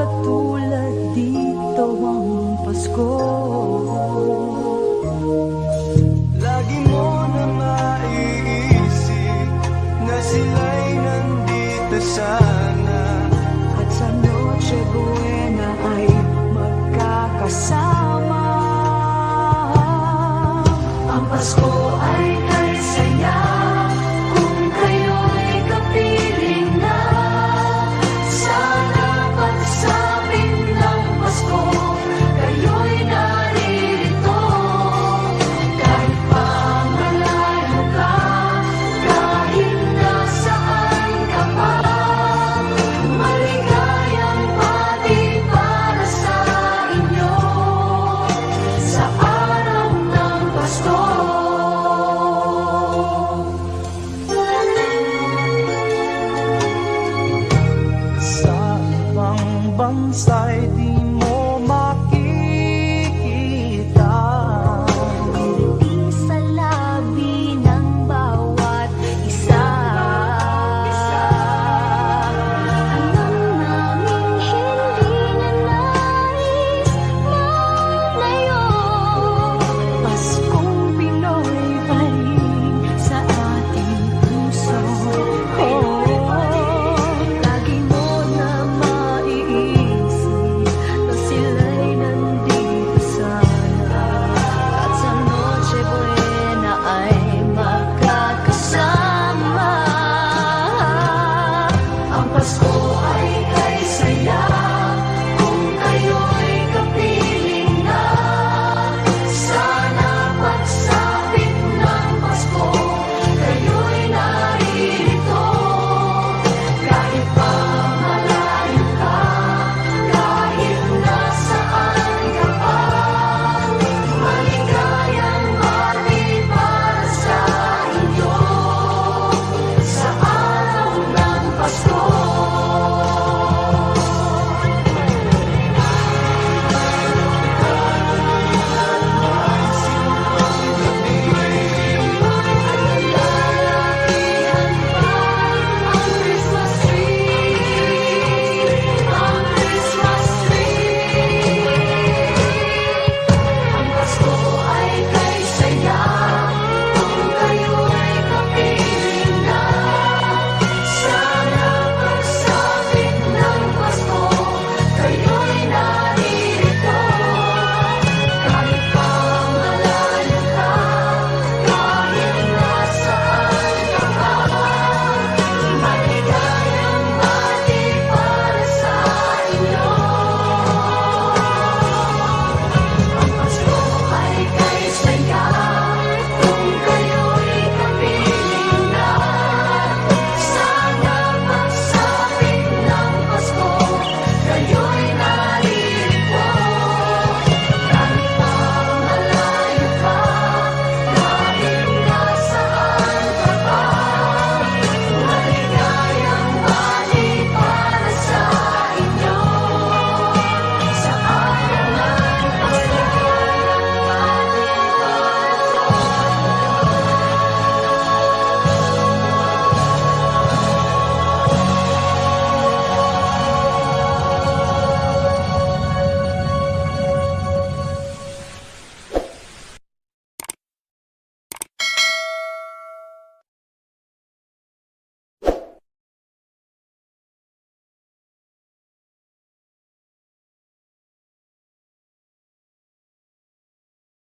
katulad dito ang Pasko. Lagi mo na maiisip na sila'y nandito sana, At sa Noche Buena ay magkakasama. Ang Pasko ay kay saya kung kayo'y kapiling na. Sana pagsapit ng Pasko, kayo'y naririto. Kahit pa malayo ka, kahit nasaan ka pa, maligayang pati para sa inyo sa araw ng Pasko. sa ibang bansa'y di